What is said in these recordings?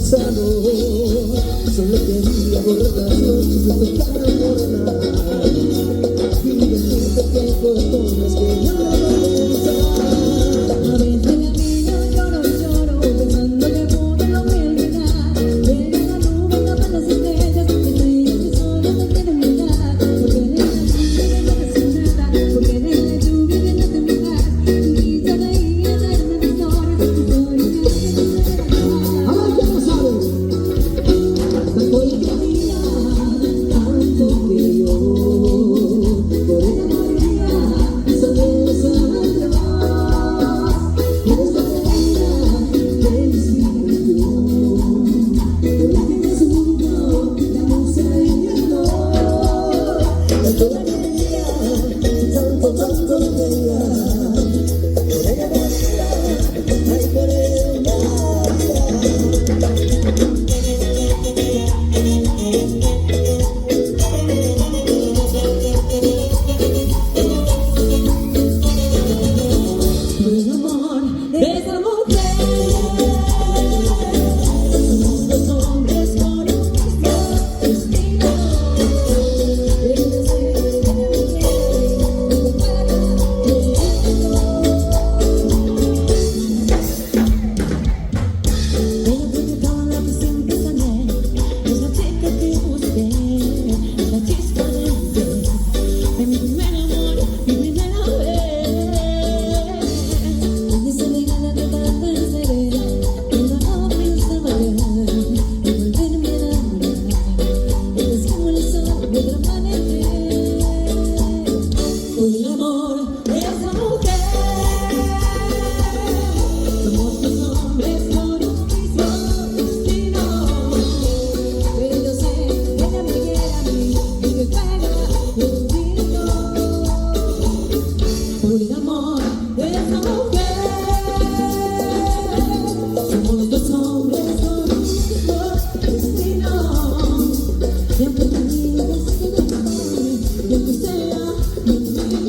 pasado. Solo quería borrar las noches de tu cara morena y decirte que hay cosas que yo no voy a pensar. A veces la vida lloro y lloro, pensando que pude no me olvidar. Llega la nube, tapan las estrellas que solo te quieren mirar. Porque de la lluvia que no te sin nada, porque de la lluvia que no te miras. Quizá de ahí a darme mi historia que no se debe acabar. A ver, ¿qué no sabes? Tanto ella mía, tanto que yo, por ella María, solo sabrás. Eres la reina del espíritu, por la que me subió la musa y el dolor. Tanto la quería, tanto ella, por ella María, ay por ella María. El amor de esa mujer. Somos dos hombres con un mismo destino. Ella se quiere y para ella tiene todo lo que siempre soñé. Es la chica que busqué, la chispa de mi primer amor, mi primera vez. Cuando se regala de tanto encerré, cuando no pensaba ya en volverme a enamorar. Es como el sol de otra manera. Por el amor de esa mujer. Somos dos hombres con un mismo destino. Pero yo sé que ella me quiere a mí y que juega conmigo. Por el amor de esa mujer. Somos dos hombres con un mismo destino. Siempre te digas que te amo, y aunque sea contigo,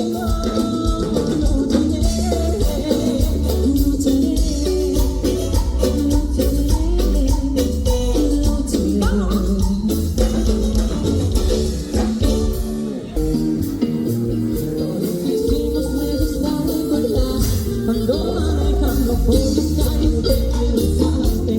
lucharé. Hicimos juegos para recordar cuando manejando por las calles de mi ciudad.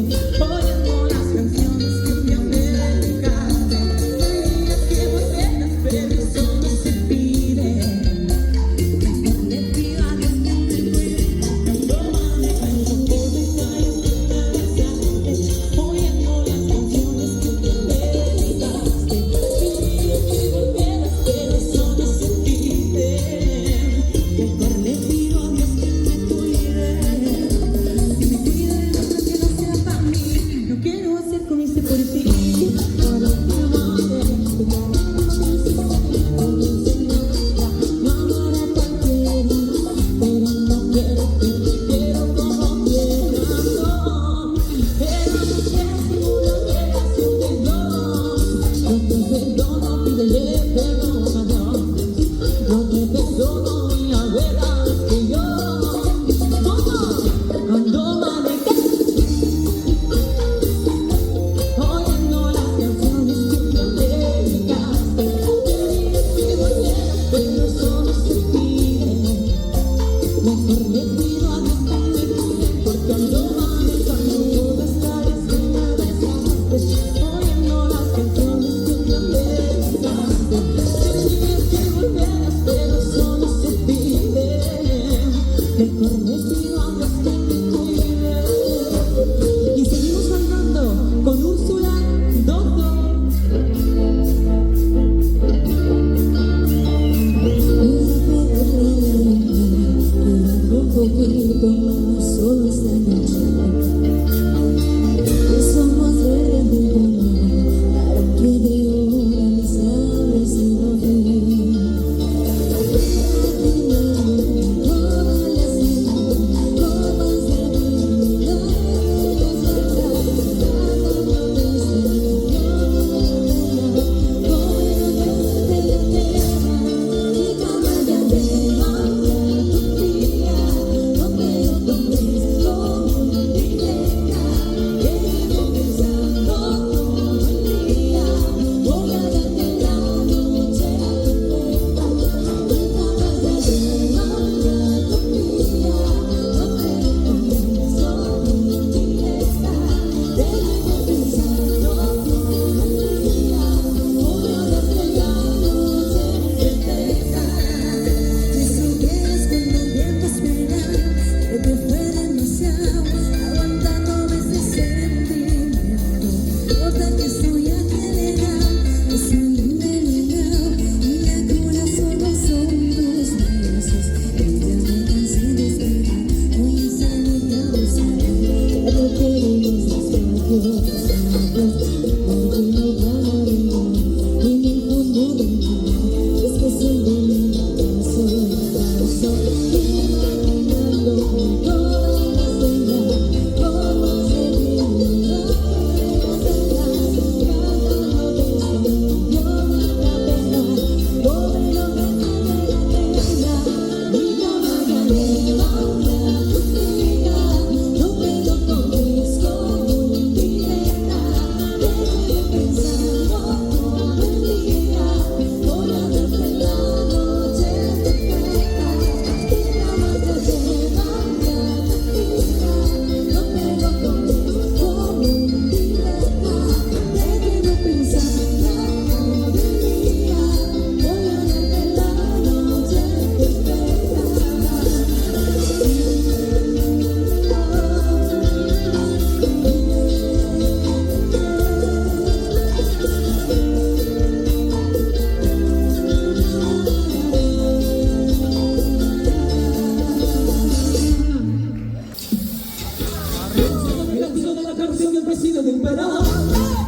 siempre he sido muy penal.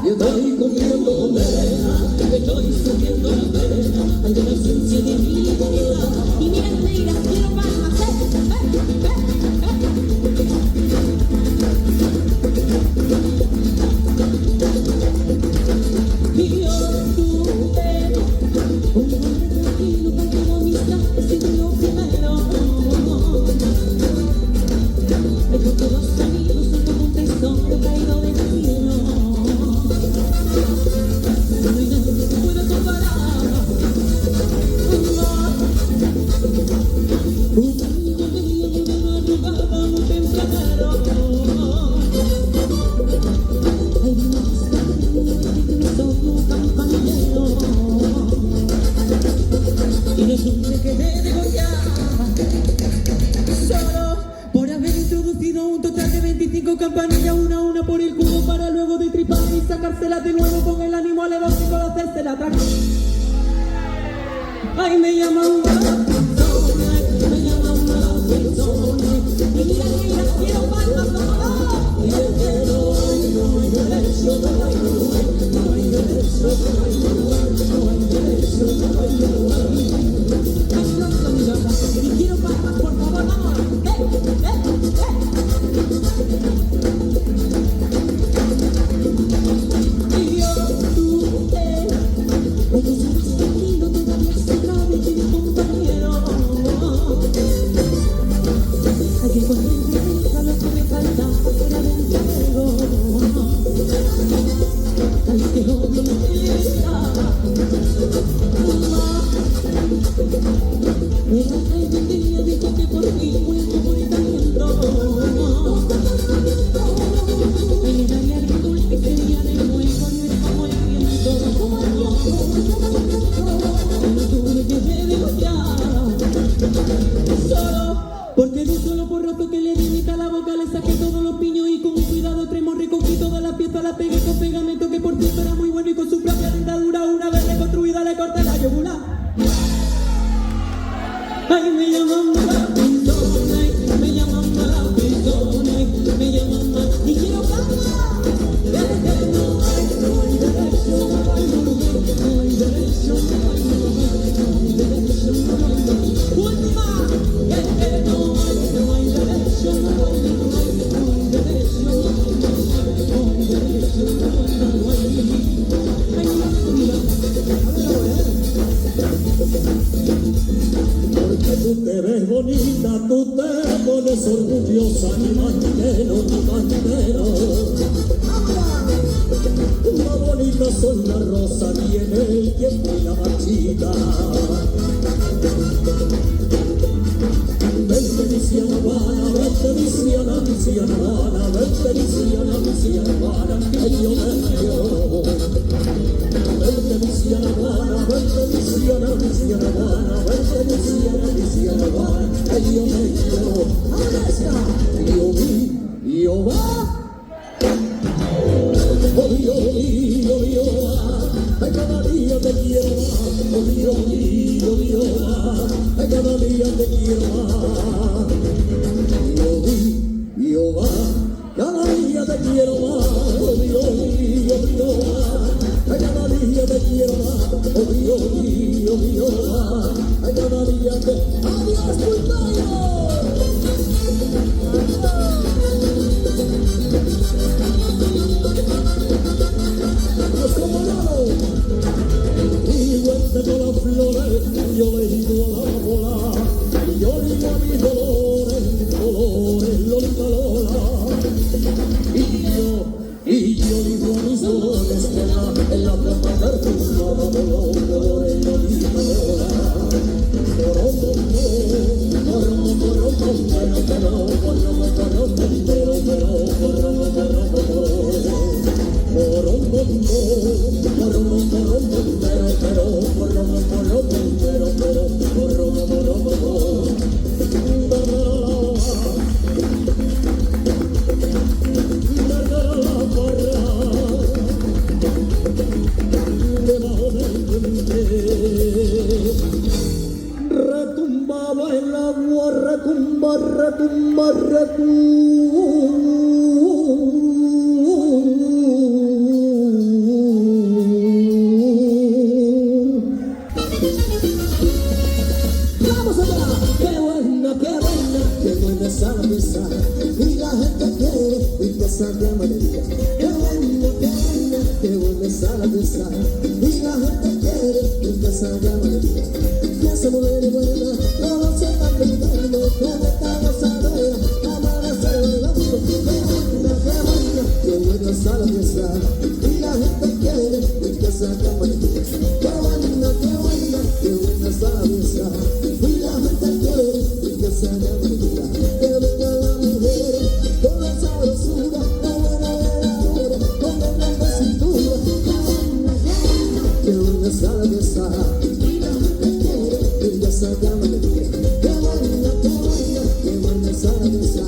Y estoy comiendo condena, estoy subiendo la pena ante la ausencia de mi vida. Y mira, negra, quiero más. Y yo tuve un hombre tranquilo, tranquilo, amistad, he sido lo primero. Dejo que los amigos son como un tesoro caído del cielo. No hay nada que se pueda comparar. Un amigo mío de madrugada, un tempranero. Ay, no está bien, que soy un campanero. Y no es un que me degollaba solo por haber introducido un total de 25 campanillas, una a una por el culo, para luego destripar y sacárselas de nuevo con el ánimo alevónico de hacerse la traca. Ay, me llaman mala persona, me llaman mala persona. Y mira, negra, quiero palmas, no. Y es que no hay derecho, no hay derecho, no hay derecho, no hay derecho, no hay derecho, no hay derecho. Ay, no, y quiero palmas, por favor, vamos. Y yo, tú, porque si más tranquilo todavía se cabe que mi compañero. Hay que encontrar lo que me falta fuera del juego. Ay, que odio me fiesta. Mira, ay, un día dijo que por mí fue un comportamiento. Ay, me daría el dulce que sería de nuevo y era como el viento. No tuve que me degollar. Solo porque de un solo porrazo que le di mitad a la boca le saqué todos los piños y con mi cuidado extremo recogí todas las piezas, las pegué con pegamento que por cierto era muy bueno y con su propia dentadura una vez reconstruida le corté la yugular. Ay, me llaman mala persona, me llaman mala persona, me llaman mala y quiero calma. No hay derecho, no hay derecho, no hay derecho, no hay derecho, no hay derecho. Última, no hay derecho, no hay derecho, no hay derecho, no hay derecho, no hay. Ay, porque tú te ves bonita, tú te pones orgullosa, ni más ni menos, ni más ni menos. Una bonita son la rosa, tiene el tiempo y la marchita. Vente Luciana Habana, vente Luciana, Luciana Habana, vente Luciana, Luciana Habana, ay yo me quiero. Vente Luciana Habana, vente Luciana, Luciana Habana, vente Luciana, Luciana Habana, ay yo me quiero. Ahora está, yo vi, yo va. Oh, yo va, ay cada día te quiero más. Oh, yo va, ay cada día te quiero más. Yo va, cada día te quiero más. Oh, yo va, ay cada día te quiero más. Oh, yo va, ay cada día te. ¡Adiós, Pulpeiro! Y vuelta con las flores, yo le digo a la bola, y yo digo a mis dolores, Lolita Lola. Y yo digo a mis dolores, que en la plata perfumada de los dolores, Lolita Lola. Retumbaba el agua, retumba, retumba, retumba. alegría. Qué buena está la fiesta. Y la gente quiere que casa de alegría. Y esa mujer es buena, todos se están gritando. Con esta gozadera, amanecer bailando. Qué buena está la fiesta. Y la gente quiere que casa de alegría. Qué buena está la fiesta. Y la gente quiere que casa de alegría. Que venga la mujer con la sabrosura, la buena de la hora, con la grande cintura. Qué buena está la fiesta. Y la gente quiere que casa de alegría. Qué buena está la fiesta.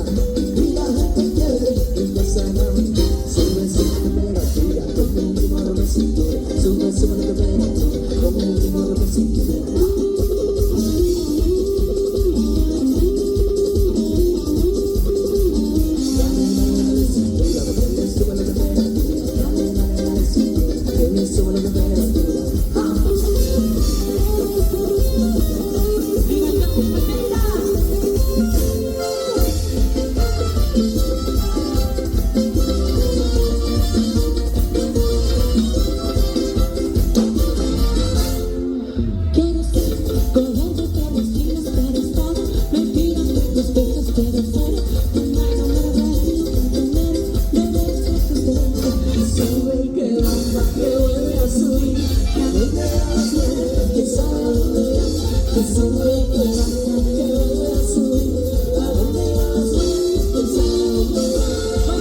Y la gente quiere que casa de alegría. Sube la temperatura, como un limón de cintura. Sube la temperatura, como un limón de cintura. Quiero ser color de travesinas para estar metida en tus besos, quiero ser tu mano morena, de besos tus besos. Sube y que baja, que vuelve a subir. A donde la suerte, que sabe a dónde va. Que sube y que baja, que vuelve a subir. A donde la suerte, que sabe a dónde va.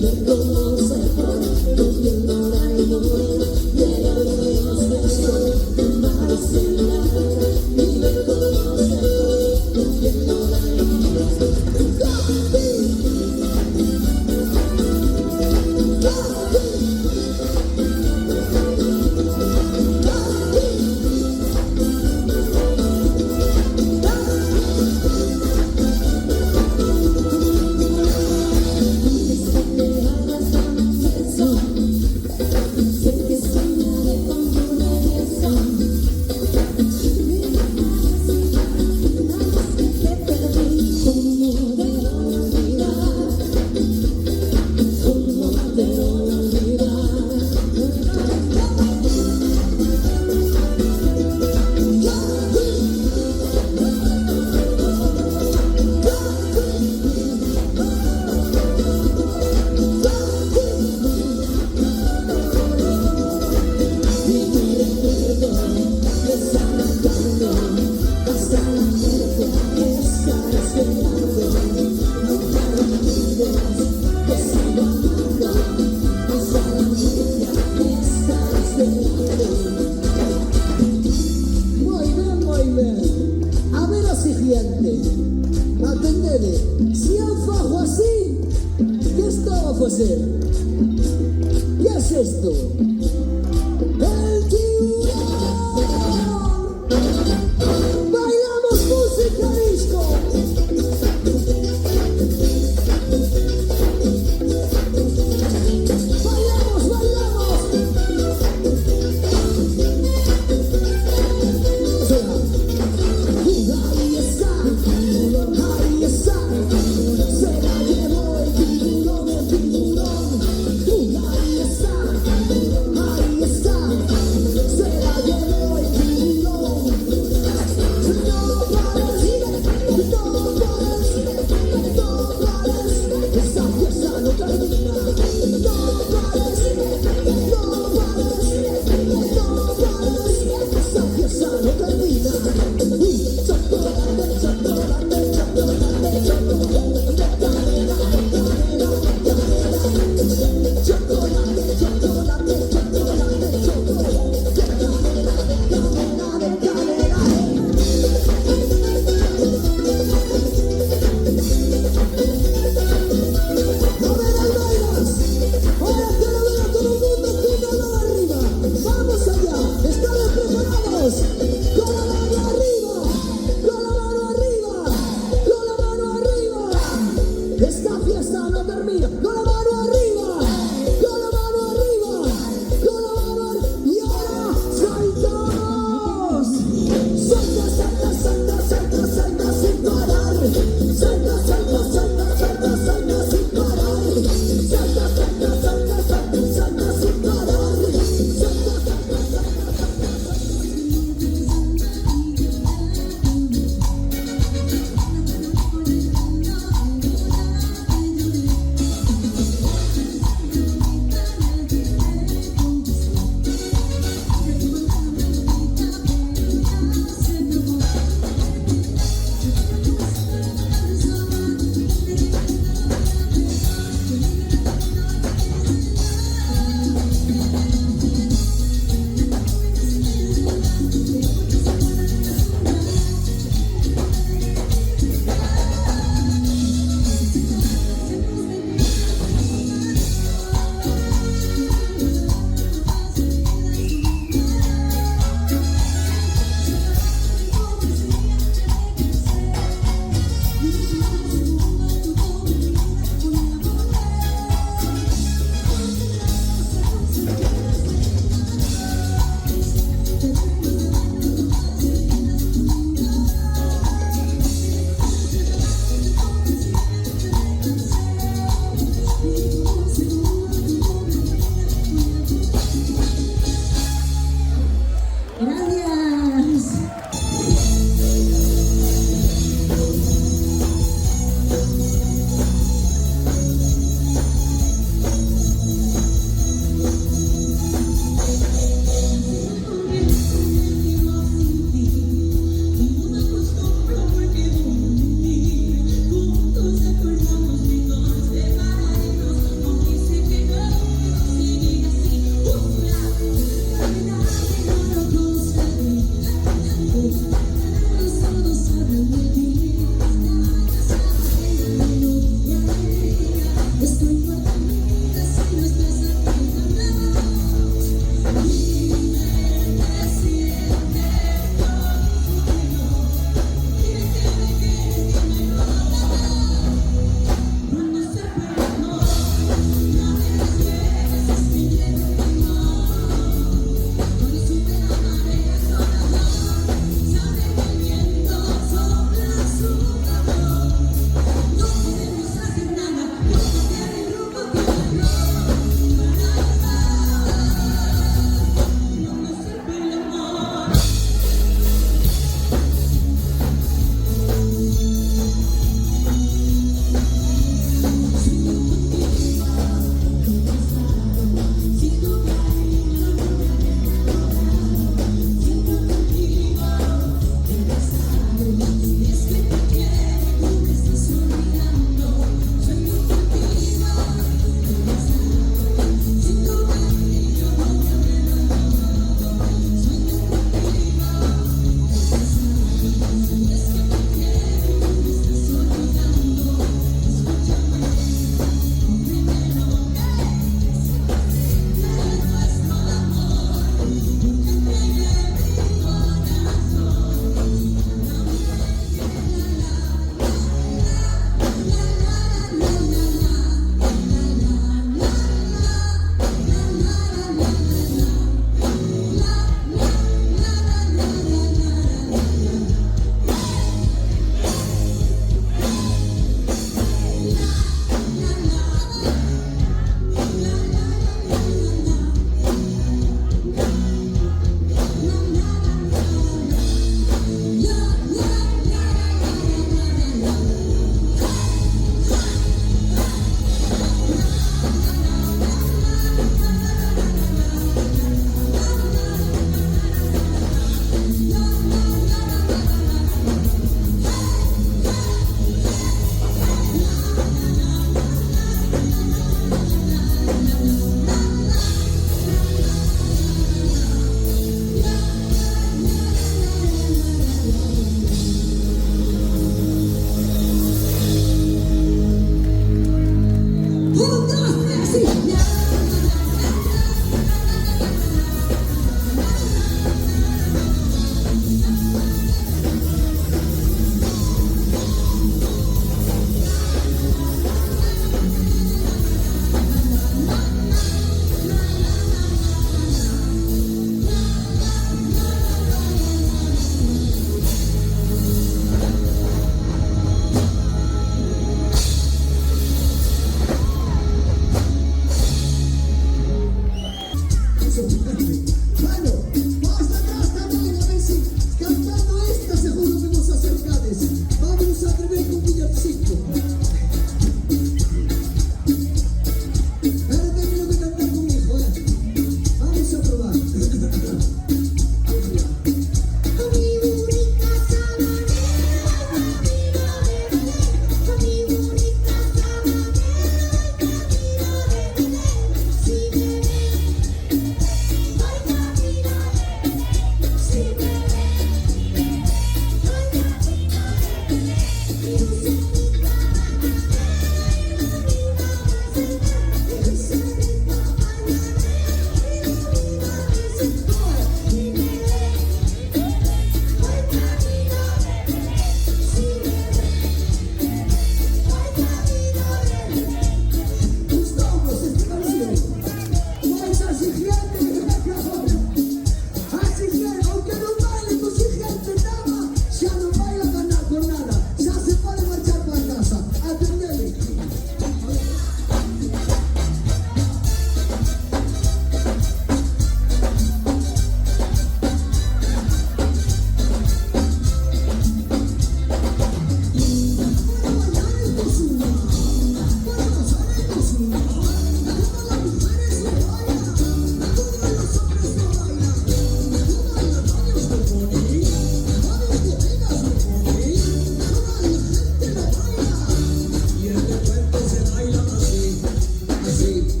Muy bien.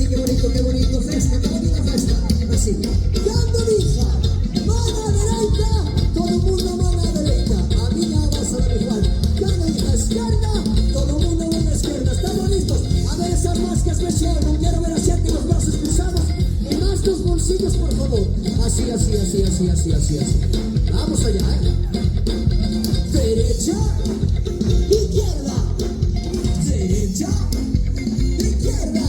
Así que bonito, festa, qué bonita festa. Así. Cando hija, mano derecha, todo el mundo mano derecha. A mí nada vas a dar igual. Cando hija izquierda, todo el mundo mano izquierda. ¿Estamos listos? A ver esas máscaras que se no quiero ver así aquí los brazos cruzados. Y más tus bolsillos, por favor. Así. Vamos allá, Derecha, izquierda. Derecha, izquierda.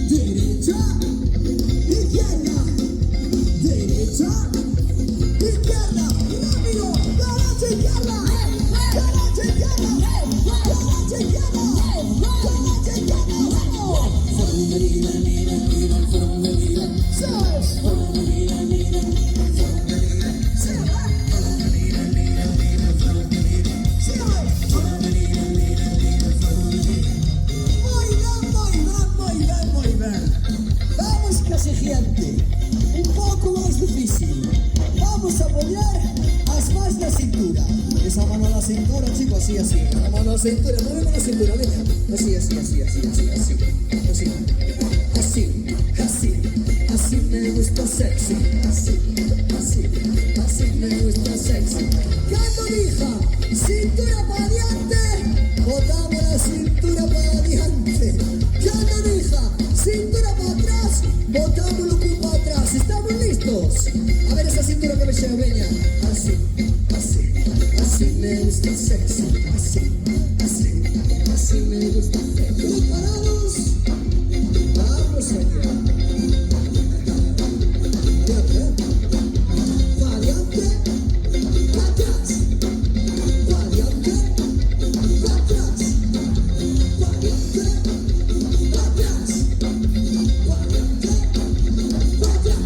Derecha, izquierda. Derecha, izquierda. Rápido, derecha, izquierda. Derecha, izquierda. Derecha, izquierda. Derecha, izquierda. Vamos. Muy bien. Vamos, casi gigante. Un poco más difícil. Vamos a poner más la cintura. Esa mano a la cintura, chicos, así. La mano a la cintura, movemos la cintura, venga. Así me gusta sexy. Así me gusta sexy. Canto, hija, cintura para adelante. Botamos la cintura para adelante. Canto, hija, cintura para atrás. Botamos lo que para atrás. ¿Estamos listos? A ver esa cintura que me lleva, veña. Así me gusta sexy. Así me gusta sexy. ¿Preparados? Vamos allá. Variante, para atrás. Variante, para atrás. Variante, para atrás. Variante, para atrás.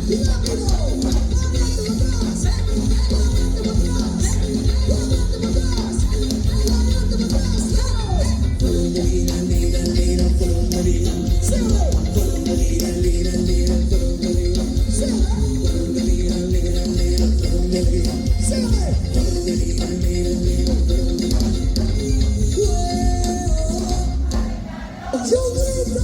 Y rápido. ¡Yo grito!